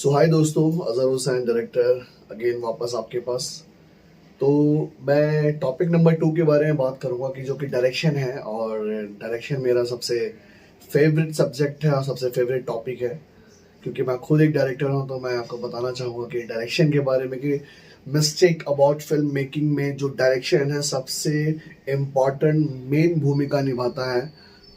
सो हाय दोस्तों, Azhar Hussain director again वापस आपके पास। तो मैं टॉपिक नंबर 2 के बारे में बात करूंगा कि जो कि डायरेक्शन है। और डायरेक्शन मेरा सबसे फेवरेट सब्जेक्ट है और सबसे फेवरेट टॉपिक है, क्योंकि मैं खुद एक डायरेक्टर हूं। तो मैं आपको बताना चाहूँगा कि डायरेक्शन के बारे में कि मिस्टेक अबाउट फिल्म मेकिंग में जो डायरेक्शन है सबसे इम्पॉर्टेंट मेन भूमिका निभाता है।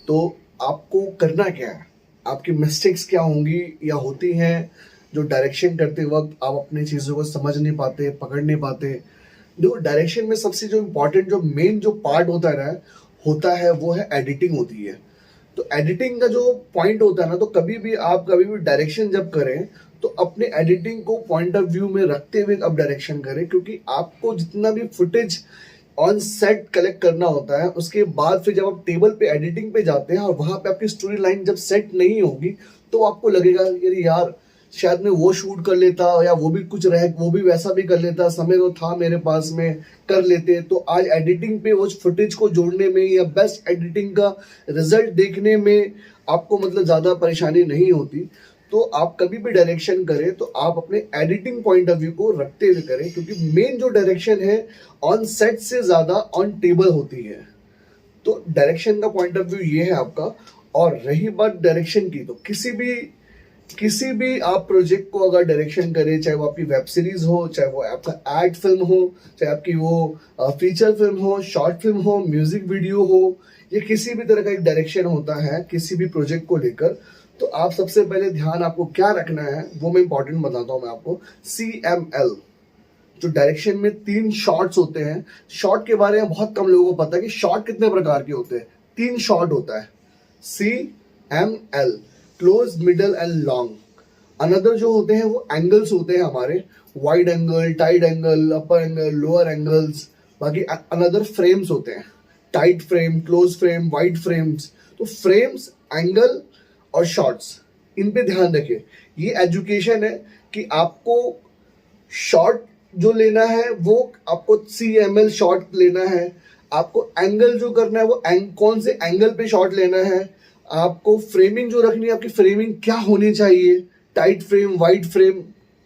तो आपको करना क्या है, आपकी मिस्टेक्स क्या होंगी या होती हैं जो डायरेक्शन करते वक्त आप अपनी चीज़ों को समझ नहीं पाते, पकड़ नहीं पाते। देखो, डायरेक्शन में सबसे जो इम्पोर्टेंट जो मेन जो पार्ट होता है वो है एडिटिंग होती है। तो एडिटिंग का जो पॉइंट होता है ना, तो कभी भी डायरेक्शन जब करें तो अपने एडिटिंग को पॉइंट ऑफ व्यू में रखते हुए अब डायरेक्शन करें, क्योंकि आपको जितना भी फुटेज ऑन सेट कलेक्ट करना होता है, उसके बाद फिर जब आप टेबल पे एडिटिंग पे जाते हैं और वहां पे आपकी स्टोरी लाइन जब सेट नहीं होगी तो आपको लगेगा यार शायद मैं वो शूट कर लेता, या वो भी वैसा भी कर लेता, समय तो था मेरे पास में, कर लेते। तो आज एडिटिंग पे उस फुटेज को जोड़ने में या बेस्ट एडिटिंग का रिजल्ट देखने में आपको मतलब ज्यादा परेशानी नहीं होती। तो आप कभी भी डायरेक्शन करें तो आप अपने एडिटिंग पॉइंट ऑफ व्यू को रखते हुए करें, क्योंकि मेन जो डायरेक्शन है ऑन सेट से ज्यादा ऑन टेबल होती है। तो डायरेक्शन का पॉइंट ऑफ व्यू ये है आपका। और रही बात डायरेक्शन की, तो किसी भी आप प्रोजेक्ट को अगर डायरेक्शन करें, चाहे वो आपकी वेब सीरीज हो, चाहे वो आपका एड फिल्म हो, चाहे आपकी वो फीचर फिल्म हो, शॉर्ट फिल्म हो, म्यूजिक वीडियो हो, या किसी भी तरह का एक डायरेक्शन होता है किसी भी प्रोजेक्ट को लेकर, तो आप सबसे पहले ध्यान आपको क्या रखना है वो मैं इंपॉर्टेंट बताता हूं मैं आपको। CML, जो डायरेक्शन में 3 शॉट्स होते हैं। शॉट के बारे में बहुत कम लोगों को पता है कि शॉट कितने प्रकार के होते हैं। 3 शॉट होता है, CML, close, middle and long. Another जो होते हैं वो एंगल्स होते हैं हमारे, वाइड एंगल, टाइट एंगल, अपर एंगल, लोअर एंगल्स। बाकी अनदर फ्रेम्स होते हैं, tight frame, close frame, wide frames. तो फ्रेम्स, एंगल और शॉट्स, इन पे ध्यान रखिए। ये एजुकेशन है कि आपको शॉट जो लेना है वो आपको CML शॉट लेना है। आपको एंगल जो करना है वो कौन से एंगल पे शॉट लेना है। आपको फ्रेमिंग जो रखनी है, आपकी फ्रेमिंग क्या होनी चाहिए, टाइट फ्रेम, वाइड फ्रेम,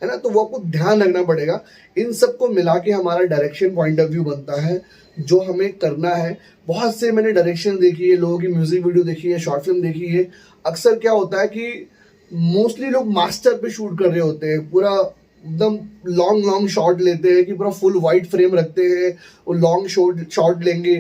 है ना। तो वो आपको ध्यान रखना पड़ेगा। इन सबको मिला के हमारा डायरेक्शन पॉइंट ऑफ व्यू बनता है जो हमें करना है। बहुत से मैंने डायरेक्शन देखी है, लोगों की म्यूजिक वीडियो देखी है, शॉर्ट फिल्म देखी है। अक्सर क्या होता है कि मोस्टली लोग मास्टर पे शूट कर रहे होते हैं, पूरा एकदम लॉन्ग लॉन्ग शॉट लेते हैं कि पूरा फुल वाइड फ्रेम रखते हैं, वो लॉन्ग शॉट लेंगे।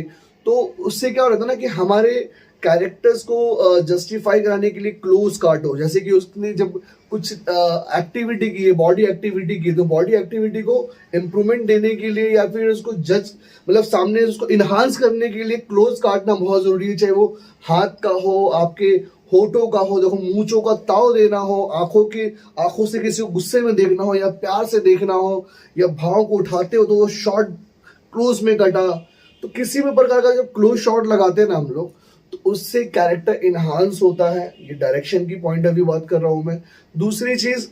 तो उससे क्या हो रहा था ना कि हमारे कैरेक्टर्स को जस्टिफाई कराने के लिए क्लोज काट हो, जैसे कि उसने जब कुछ एक्टिविटी की है, बॉडी एक्टिविटी की, तो बॉडी एक्टिविटी को इम्प्रूवमेंट देने के लिए या फिर उसको जज मतलब सामने उसको इन्हांस करने के लिए क्लोज काटना बहुत जरूरी है। चाहे वो हाथ का हो, आपके होठों का हो, देखो मूंछों का ताव देना हो, आंखों से किसी को गुस्से में देखना हो या प्यार से देखना हो, या भाव को उठाते हो तो वो शॉट क्लोज में कटा। तो किसी भी प्रकार का जब क्लोज शॉट लगाते हैं ना हम लोग, तो उससे कैरेक्टर इनहांस होता है। ये डायरेक्शन की पॉइंट ऑफ व्यू बात कर रहा हूं मैं। दूसरी चीज,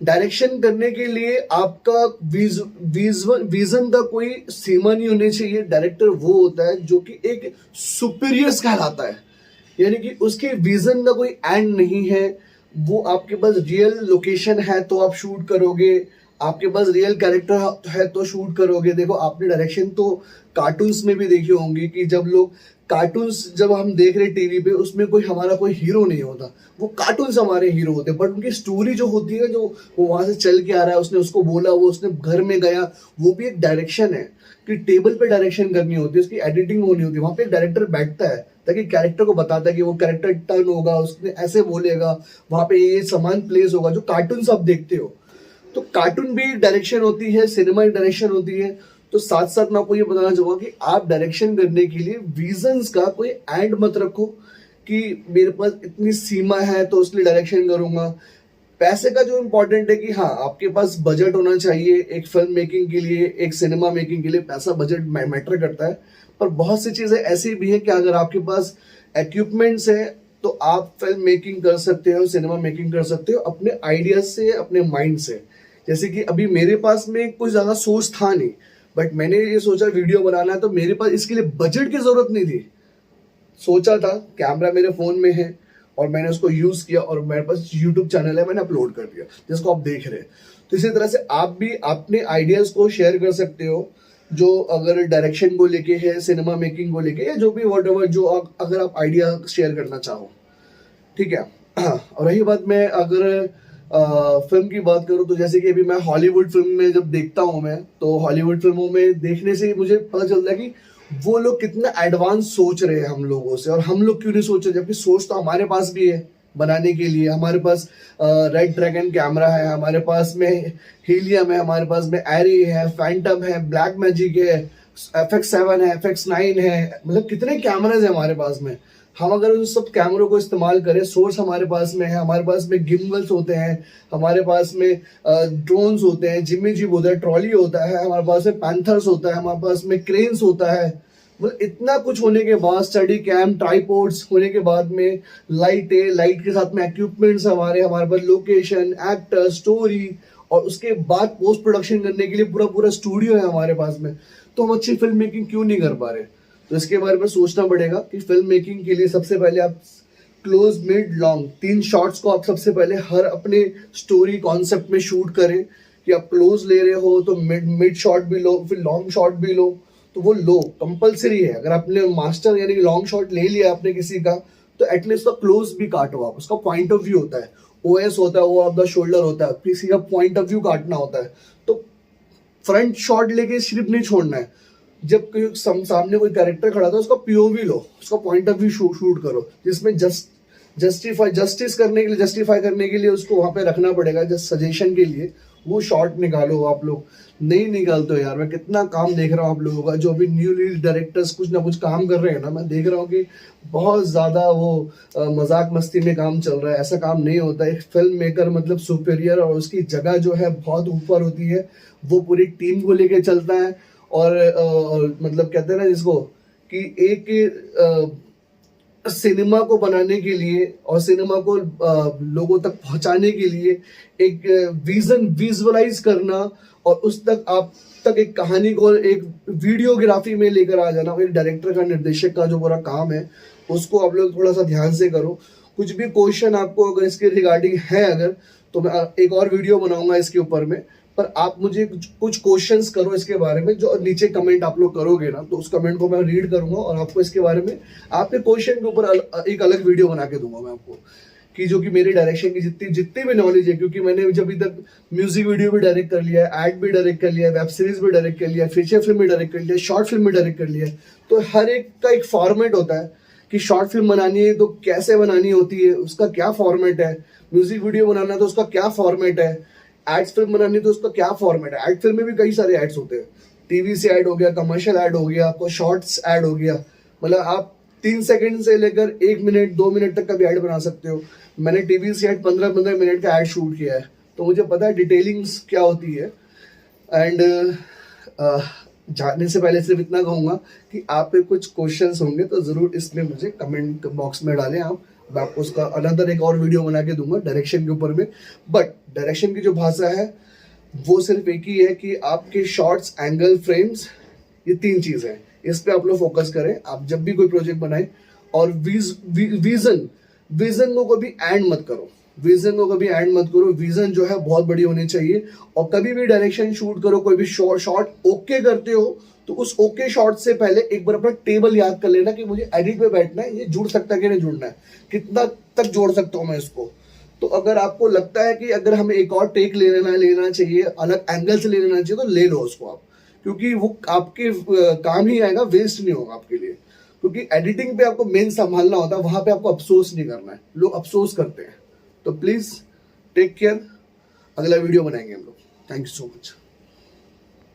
डायरेक्शन करने के लिए आपका विजन का कोई सीमा नहीं होनी चाहिए। डायरेक्टर वो होता है जो कि एक सुपीरियर्स कहलाता है, यानी कि उसके विजन का कोई एंड नहीं है। वो आपके पास रियल लोकेशन है तो आप शूट करोगे, आपके पास रियल कैरेक्टर है तो शूट करोगे। देखो, आपने डायरेक्शन तो कार्टून्स में भी देखी होंगी कि जब हम देख रहे टीवी पे, उसमें हमारा कोई हीरो नहीं होता, वो कार्टून्स हमारे हीरो होते हैं। बट उनकी स्टोरी जो होती है, जो वो वहां से चल के आ रहा है, उसने उसको बोला, वो उसने घर में गया, वो भी एक डायरेक्शन है। कि टेबल पे डायरेक्शन करनी होती है, उसकी एडिटिंग होनी होती है, वहां पे एक डायरेक्टर बैठता है ताकि कैरेक्टर को बताता है कि वो कैरेक्टर टर्न होगा, उसने ऐसे बोलेगा, वहां पे ये सामान प्लेस होगा, जो कार्टून्स आप देखते हो। तो कार्टून भी डायरेक्शन होती है, सिनेमा एक डायरेक्शन होती है। तो साथ साथ मैं आपको ये बताना चाहूंगा कि आप डायरेक्शन करने के लिए विजन्स का कोई एंड मत रखो कि मेरे पास इतनी सीमा है तो उसके लिए डायरेक्शन करूंगा। पैसे का जो इम्पोर्टेंट है कि हाँ, आपके पास बजट होना चाहिए एक फिल्म मेकिंग के लिए, एक सिनेमा मेकिंग के लिए पैसा, बजट मैटर करता है। पर बहुत सी चीजें ऐसी भी है कि अगर आपके पास इक्विपमेंट्स है तो आप फिल्म मेकिंग कर सकते हो, सिनेमा मेकिंग कर सकते हो अपने आइडियाज से, अपने माइंड से। जैसे कि अभी मेरे पास में कुछ ज्यादा सोर्स था नहीं, बट मैंने ये सोचा वीडियो बनाना है, तो मेरे पास इसके लिए बजट की जरूरत नहीं थी। सोचा था कैमरा मेरे फोन में है, और मैंने उसको यूज किया और मेरे पास यूट्यूब चैनल है, मैंने अपलोड कर दिया जिसको आप देख रहे हैं। तो इसी तरह से आप भी अपने आइडियाज को शेयर कर सकते हो, जो अगर डायरेक्शन को लेके है, सिनेमा मेकिंग को लेके, या जो भी वॉट एवर जो अगर आप आइडिया शेयर करना चाहो, ठीक है। और रही बात, मैं अगर फिल्म की बात करूं तो जैसे कि अभी मैं हॉलीवुड फिल्म में जब देखता हूं, मैं तो हॉलीवुड फिल्मों में देखने से मुझे पता चलता है कि वो लोग कितना एडवांस सोच रहे हैं हम लोगों से, और हम लोग क्यों नहीं सोच रहे, जबकि सोच तो हमारे पास भी है बनाने के लिए। हमारे पास रेड ड्रैगन कैमरा है, हमारे पास में हीलियम है, हमारे पास में एरी है, फैंटम है, ब्लैक मैजिक है, FX7 है, FX9 है, मतलब कितने कैमराज है हमारे पास में। हम अगर उन सब कैमरों को इस्तेमाल करें, सोर्स हमारे पास में है, हमारे पास में गिम्बल्स होते हैं, हमारे पास में ड्रोन्स होते हैं, जिम्मी जिप होता है, ट्रॉली होता है, हमारे पास में पैंथर्स होता है, हमारे पास में क्रेन्स होता है, मतलब इतना कुछ होने के बाद, स्टडी कैम, ट्राइपॉड्स होने के बाद में लाइट है, लाइट के साथ में इक्विपमेंट्स हमारे पास लोकेशन, एक्टर, स्टोरी, और उसके बाद पोस्ट प्रोडक्शन करने के लिए पूरा पूरा स्टूडियो है हमारे पास में। तो हम अच्छी फिल्म मेकिंग क्यों नहीं कर पा रहे? तो इसके बारे में सोचना पड़ेगा कि फिल्म मेकिंग के लिए सबसे पहले आप क्लोज, मिड, लॉन्ग 3 शॉट्स को आप सबसे पहले हर अपने स्टोरी कॉन्सेप्ट में शूट करें। कि आप क्लोज ले रहे हो तो मिड शॉट भी लो, फिर लॉन्ग शॉट भी लो, तो वो लो कंपलसरी है। अगर आपने मास्टर यानी लॉन्ग शॉट ले लिया आपने किसी का, तो एटलीस्ट उसका क्लोज भी काटो आप। उसका पॉइंट ऑफ व्यू होता है, OS होता है, वो ऑफ द शोल्डर होता है, किसी का पॉइंट ऑफ व्यू काटना होता है। तो फ्रंट शॉट लेके सिर्फ नहीं छोड़ना है, जब सामने कोई कैरेक्टर खड़ा था उसका POV लो, उसका पॉइंट ऑफ व्यू शूट करो, जिसमें जस्टिफाई करने के लिए उसको वहां पे रखना पड़ेगा, जस्ट सजेशन के लिए वो शॉट निकालो। आप लोग नहीं निकालते हो यार, मैं कितना काम देख रहा हूँ आप लोगों का, जो अभी न्यूली डायरेक्टर्स कुछ ना कुछ काम कर रहे हैं ना, मैं देख रहा हूँ कि बहुत ज्यादा वो मजाक मस्ती में काम चल रहा है। ऐसा काम नहीं होता। एक फिल्म मेकर मतलब सुपीरियर, और उसकी जगह जो है बहुत ऊपर होती है, वो पूरी टीम को लेके चलता है। और मतलब कहते हैं ना जिसको कि एक सिनेमा को बनाने के लिए और सिनेमा को लोगों तक पहुंचाने के लिए एक विजन विजुअलाइज करना, और उस तक आप तक एक कहानी को एक वीडियोग्राफी में लेकर आ जाना, एक डायरेक्टर का, निर्देशक का जो पूरा काम है, उसको आप लोग थोड़ा सा ध्यान से करो। कुछ भी क्वेश्चन आपको अगर इसके रिगार्डिंग है अगर, तो मैं एक और वीडियो बनाऊंगा इसके ऊपर में, पर आप मुझे कुछ क्वेश्चंस करो इसके बारे में, जो नीचे कमेंट आप लोग करोगे ना, तो उस कमेंट को मैं रीड करूंगा और आपको इसके बारे में आपके क्वेश्चन के ऊपर एक अलग वीडियो बना के दूंगा मैं आपको, कि जो कि मेरी डायरेक्शन की जितनी भी नॉलेज है, क्योंकि मैंने जब अभी तक म्यूजिक वीडियो भी डायरेक्ट कर लिया है, एड भी डायरेक्ट कर लिया है, वेब सीरीज भी डायरेक्ट कर लिया है, फीचर फिल्म भी डायरेक्ट कर लिया है, शॉर्ट फिल्म भी डायरेक्ट कर लिया है। तो हर एक का एक फॉर्मेट होता है कि शॉर्ट फिल्म बनानी है तो कैसे बनानी होती है, उसका क्या फॉर्मेट है, म्यूजिक वीडियो बनाना है तो उसका क्या फॉर्मेट है, एड्स फिल्म बनानी तो उसका क्या फॉर्मेट है। एड फिल्म में भी कई सारे एड्स होते हैं, टीवी से ऐड हो गया, कमर्शियल ऐड हो गया, आपको शॉर्ट्स ऐड हो गया, मतलब आप 3 सेकंड से लेकर 1 मिनट 2 मिनट तक का भी ऐड बना सकते हो। मैंने टीवी से ऐड 15-15 मिनट का ऐड शूट किया है, तो मुझे पता है डिटेलिंग्स क्या होती है। एंड जाने से पहले सिर्फ इतना कहूंगा कि आप पे कुछ क्वेश्चंस होंगे तो जरूर इसमें मुझे कमेंट बॉक्स में डालें आप, मैं आपको उसका अनदर एक और वीडियो बना के दूंगा डायरेक्शन के ऊपर में। बट डायरेक्शन की जो भाषा है वो सिर्फ एक ही है कि आपके शॉट्स, एंगल, फ्रेम्स, ये 3 चीजें हैं, इस पे आप लोग फोकस करें आप जब भी कोई प्रोजेक्ट बनाए। और विजन को कभी एंड मत करो, विजन जो है बहुत बड़ी होनी चाहिए। और कभी भी डायरेक्शन शूट करो, कोई भी शॉट ओके करते हो, तो उस ओके शॉट से पहले एक बार अपना टेबल याद कर लेना कि मुझे एडिट पे बैठना है, ये जुड़ सकता है कि नहीं जुड़ना है, कितना तक जोड़ सकता हूं मैं इसको। तो अगर आपको लगता है कि अगर हमें एक और टेक लेना चाहिए, अलग एंगल से ले लेना चाहिए, तो ले लो उसको आप, क्योंकि वो आपके काम ही आएगा, वेस्ट नहीं होगा आपके लिए। क्योंकि एडिटिंग पे आपको मेन संभालना होता है, वहां पे आपको अफसोस नहीं करना है, लोग अफसोस करते हैं। तो प्लीज टेक केयर, अगला वीडियो बनाएंगे हम लोग। Thank you so much.